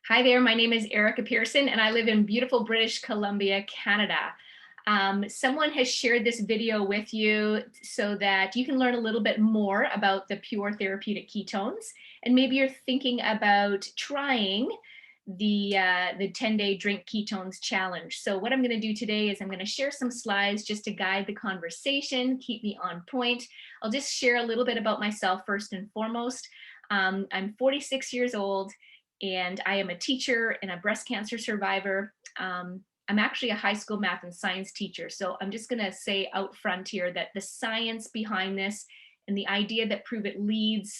Hi there, my name is Erika Pearson and I live in beautiful British Columbia, Canada. Someone has shared this video with you so that you can learn a little bit more about the Pure Therapeutic Ketones, and maybe you're thinking about trying the 10-day Drink Ketones challenge. So what I'm going to do today is I'm going to share some slides just to guide the conversation, keep me on point. I'll just share a little bit about myself first and foremost. I'm 46 years old and I am a teacher and a breast cancer survivor. I'm actually a high school math and science teacher. So I'm just going to say out front here that the science behind this and the idea that Pruvit leads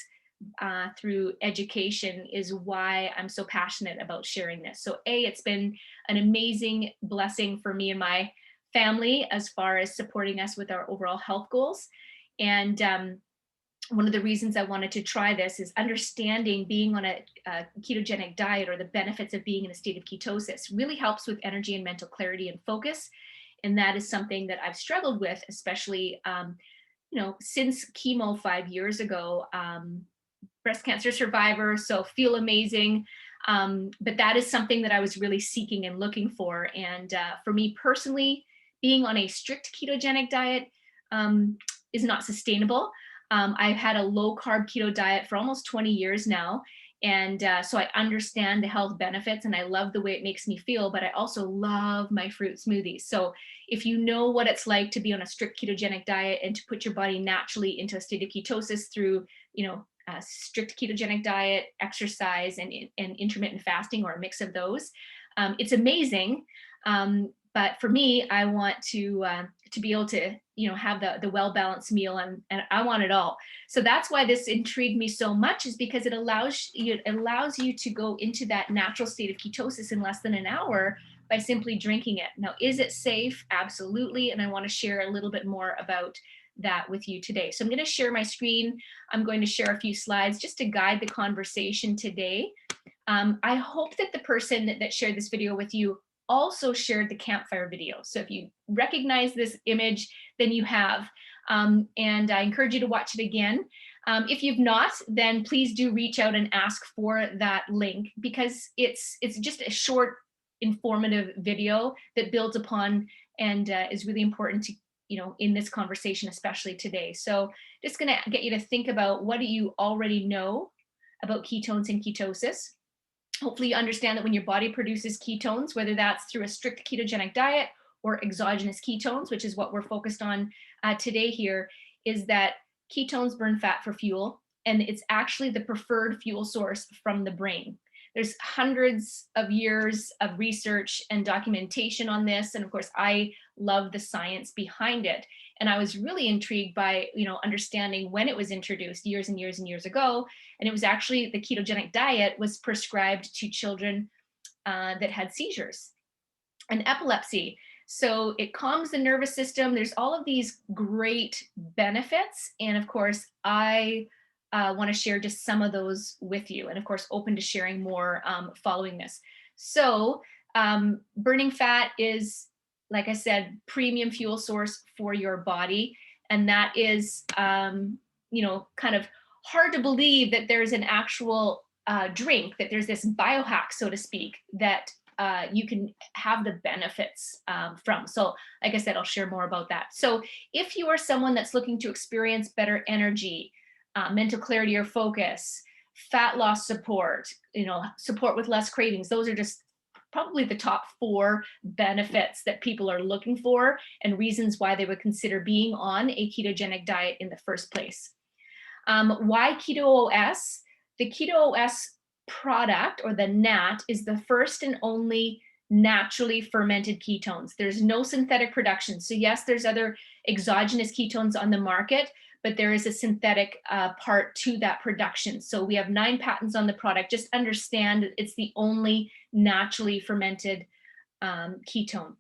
through education is why I'm so passionate about sharing this. So it's been an amazing blessing for me and my family as far as supporting us with our overall health goals. And one of the reasons I wanted to try this is understanding being on a ketogenic diet, or the benefits of being in a state of ketosis, really helps with energy and mental clarity and focus. And that is something that I've struggled with, especially since chemo 5 years ago. Breast cancer survivor, so feel amazing. But that is something that I was really seeking and looking for. And for me personally, being on a strict ketogenic diet is not sustainable. I've had a low carb keto diet for almost 20 years now. And so I understand the health benefits and I love the way it makes me feel, but I also love my fruit smoothies. So if you know what it's like to be on a strict ketogenic diet and to put your body naturally into a state of ketosis through, a strict ketogenic diet, exercise, and intermittent fasting, or a mix of those, it's amazing. But for me, I want to be able to, have the well-balanced meal, and I want it all. So that's why this intrigued me so much, is because it allows you to go into that natural state of ketosis in less than an hour by simply drinking it. Now, is it safe? Absolutely. And I want to share a little bit more about that with you today. So I'm going to share my screen. I'm going to share a few slides just to guide the conversation today. I hope that the person that shared this video with you also shared the campfire video. So if you recognize this image, then you have, and I encourage you to watch it again. If you've not, then please do reach out and ask for that link, because it's just a short, informative video that builds upon and is really important to, in this conversation, especially today. So just gonna get you to think about, what do you already know about ketones and ketosis? Hopefully you understand that when your body produces ketones, whether that's through a strict ketogenic diet or exogenous ketones, which is what we're focused on today here, is that ketones burn fat for fuel, and it's actually the preferred fuel source from the brain. There's hundreds of years of research and documentation on this. And of course, I love the science behind it. And I was really intrigued by, understanding when it was introduced years and years and years ago. And it was actually, the ketogenic diet was prescribed to children that had seizures and epilepsy. So it calms the nervous system. There's all of these great benefits. And of course, I want to share just some of those with you, and of course open to sharing more following this. So burning fat is, like I said, premium fuel source for your body, and that is kind of hard to believe that there's an actual drink, that there's this biohack, so to speak, that you can have the benefits from. So like I said, I'll share more about that. So if you are someone that's looking to experience better energy, mental clarity or focus, fat loss support, support with less cravings, those are just probably the top 4 benefits that people are looking for, and reasons why they would consider being on a ketogenic diet in the first place. Why Keto OS? The Keto OS product, or the NAT, is the first and only naturally fermented ketones. There's no synthetic production. So yes, there's other exogenous ketones on the market, but there is a synthetic part to that production. So we have 9 patents on the product. Just understand it's the only naturally fermented ketone.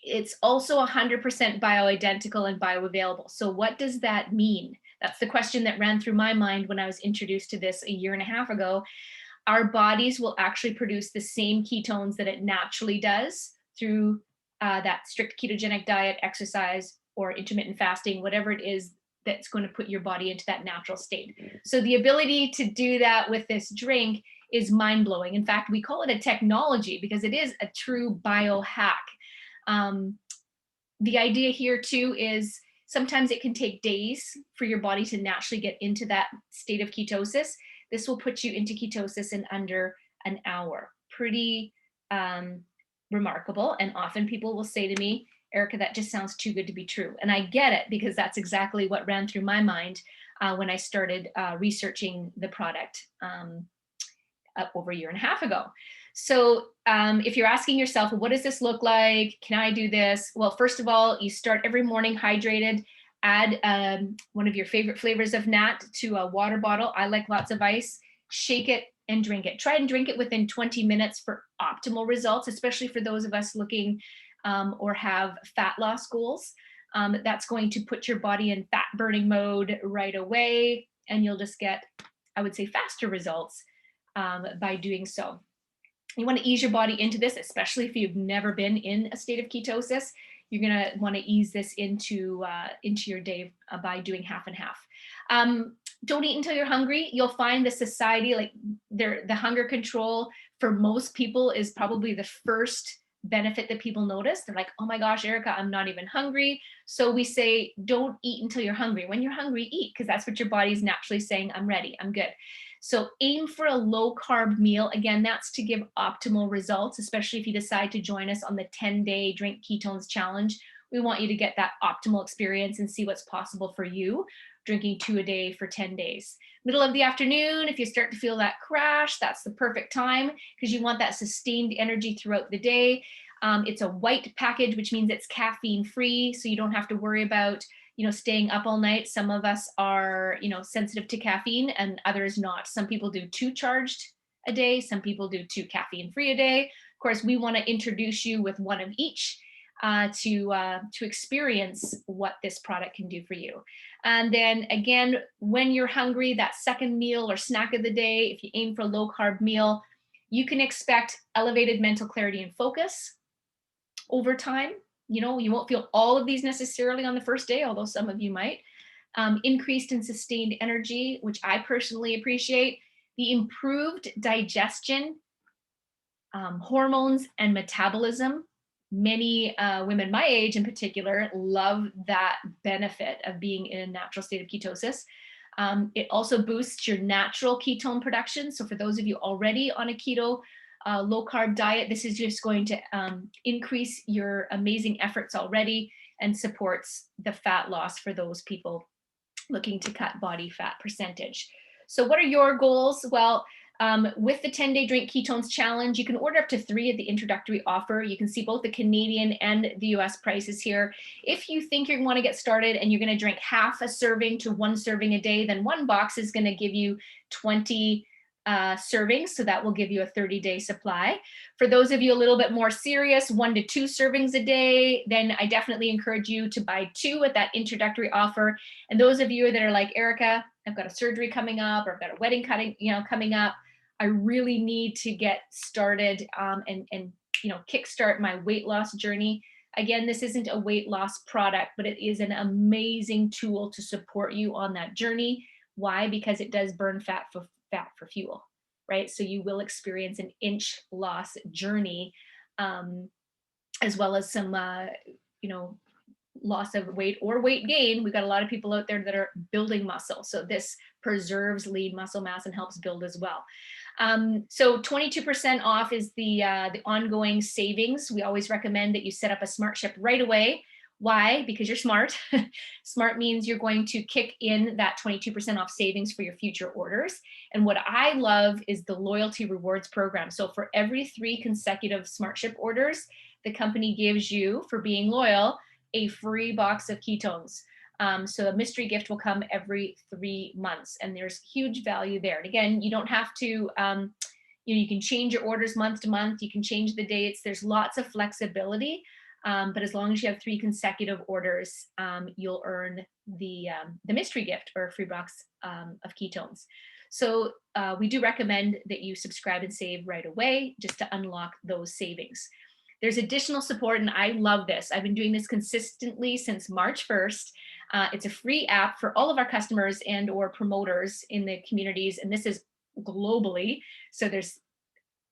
It's also 100% bioidentical and bioavailable. So what does that mean? That's the question that ran through my mind when I was introduced to this a year and a half ago. Our bodies will actually produce the same ketones that it naturally does through that strict ketogenic diet, exercise, or intermittent fasting, whatever it is that's going to put your body into that natural state. So the ability to do that with this drink is mind-blowing. In fact, we call it a technology because it is a true biohack. Um, the idea here too is sometimes it can take days for your body to naturally get into that state of ketosis. This will put you into ketosis in under an hour. Pretty remarkable. And often people will say to me, Erika, that just sounds too good to be true. And I get it, because that's exactly what ran through my mind when I started researching the product over a year and a half ago. So if you're asking yourself, well, what does this look like? Can I do this? Well, first of all, you start every morning hydrated. Add one of your favorite flavors of nat to a water bottle. I like lots of ice. Shake it and drink it. Try and drink it within 20 minutes for optimal results, especially for those of us looking or have fat loss goals. That's going to put your body in fat burning mode right away, and you'll just get, I would say, faster results by doing so. You want to ease your body into this, especially if you've never been in a state of ketosis. You're going to want to ease this into your day by doing half and half. Don't eat until you're hungry. You'll find the society, like the hunger control for most people is probably the first benefit that people notice. They're like, oh my gosh, Erika, I'm not even hungry. So we say, don't eat until you're hungry. When you're hungry, eat, because that's what your body's naturally saying, I'm ready, I'm good. So aim for a low carb meal. Again, that's to give optimal results, especially if you decide to join us on the 10-day Drink Ketones Challenge. We want you to get that optimal experience and see what's possible for you, drinking 2 a day for 10 days. Middle of the afternoon, if you start to feel that crash, that's the perfect time, because you want that sustained energy throughout the day. It's a white package, which means it's caffeine free, so you don't have to worry about staying up all night. Some of us are, sensitive to caffeine and others not. Some people do 2 charged a day. Some people do 2 caffeine free a day. Of course, we want to introduce you with one of each to experience what this product can do for you. And then again, when you're hungry, that second meal or snack of the day, if you aim for a low carb meal, you can expect elevated mental clarity and focus over time. You won't feel all of these necessarily on the first day, although some of you might. Increased and sustained energy, which I personally appreciate. The improved digestion, hormones, and metabolism. Many women my age in particular love that benefit of being in a natural state of ketosis. It also boosts your natural ketone production. So for those of you already on a keto low carb diet, this is just going to increase your amazing efforts already and supports the fat loss for those people looking to cut body fat percentage. So what are your goals? Well, with the 10-day Drink Ketones Challenge, you can order up to 3 at the introductory offer. You can see both the Canadian and the US prices here. If you think you're going to want to get started and you're going to drink half a serving to 1 serving a day, then 1 box is going to give you 20 servings. So that will give you a 30-day supply. For those of you a little bit more serious, 1 to 2 servings a day, then I definitely encourage you to buy 2 at that introductory offer. And those of you that are like, Erika, I've got a surgery coming up, or I've got a wedding coming up, I really need to get started and kickstart my weight loss journey. Again, this isn't a weight loss product, but it is an amazing tool to support you on that journey. Why? Because it does burn fat for fuel, right? So you will experience an inch loss journey, as well as some, loss of weight or weight gain. We've got a lot of people out there that are building muscle. So this preserves lean muscle mass and helps build as well. So 22% off is the ongoing savings. We always recommend that you set up a Smart Ship right away. Why? Because you're smart. Smart means you're going to kick in that 22% off savings for your future orders. And what I love is the loyalty rewards program. So for every 3 consecutive Smart Ship orders, the company gives you, for being loyal, a free box of ketones. So a mystery gift will come every 3 months, and there's huge value there. And again, you don't have to, you can change your orders month to month. You can change the dates. There's lots of flexibility. But as long as you have 3 consecutive orders, you'll earn the mystery gift or a free box of ketones. So we do recommend that you subscribe and save right away just to unlock those savings. There's additional support, and I love this. I've been doing this consistently since March 1st. It's a free app for all of our customers and or promoters in the communities, and this is globally. So there's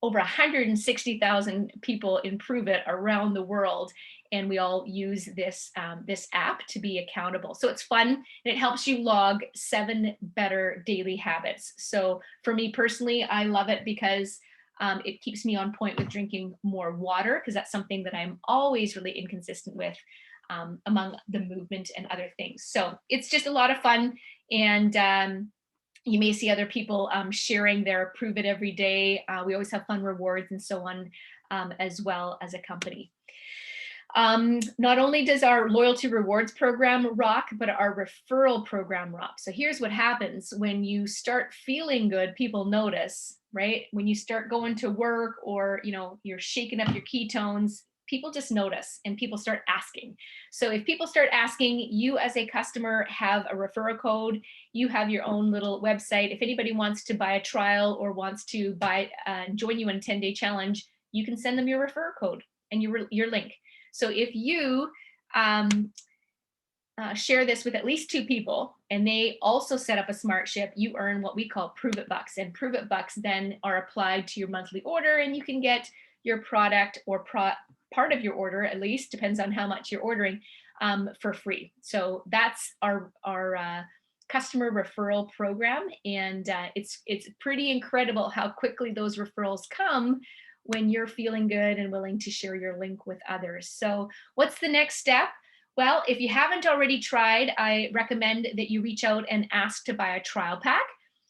over 160,000 people in Pruvit around the world, and we all use this this app to be accountable. So it's fun, and it helps you log 7 better daily habits. So for me personally, I love it because it keeps me on point with drinking more water, because that's something that I'm always really inconsistent with, among the movement and other things. So it's just a lot of fun, and you may see other people sharing their Prove It every day. We always have fun rewards and so on, as well as a company. Not only does our loyalty rewards program rock, but our referral program rocks. So here's what happens when you start feeling good. People notice, right? When you start going to work, or you're shaking up your ketones, people just notice, and people start asking. So if people start asking, you as a customer have a referral code, you have your own little website. If anybody wants to buy a trial or wants to join you in a 10-day challenge, you can send them your referral code and your link. So if you share this with at least 2 people, and they also set up a smart ship, you earn what we call Prove It Bucks. And Prove It Bucks then are applied to your monthly order, and you can get your product or part of your order, at least, depends on how much you're ordering, for free. So that's our customer referral program. And it's pretty incredible how quickly those referrals come when you're feeling good and willing to share your link with others. So what's the next step? Well, if you haven't already tried, I recommend that you reach out and ask to buy a trial pack.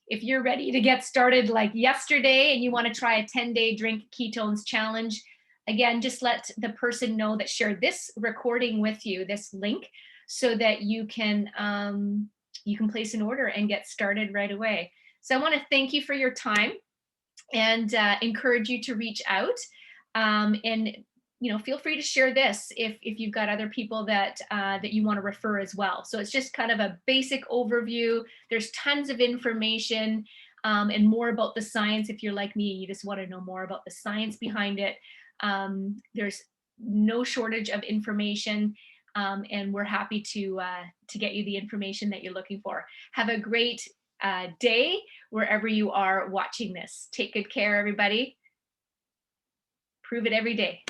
If you're ready to get started like yesterday and you want to try a 10-day drink ketones challenge, again, just let the person know that shared this recording with you, this link, so that you can place an order and get started right away. So I want to thank you for your time, and encourage you to reach out, and feel free to share this if you've got other people that you want to refer as well. So it's just kind of a basic overview. There's tons of information, and more about the science. If you're like me, you just want to know more about the science behind it. There's no shortage of information, and we're happy to get you the information that you're looking for. Have a great day wherever you are watching this. Take good care, everybody. Prove it every day.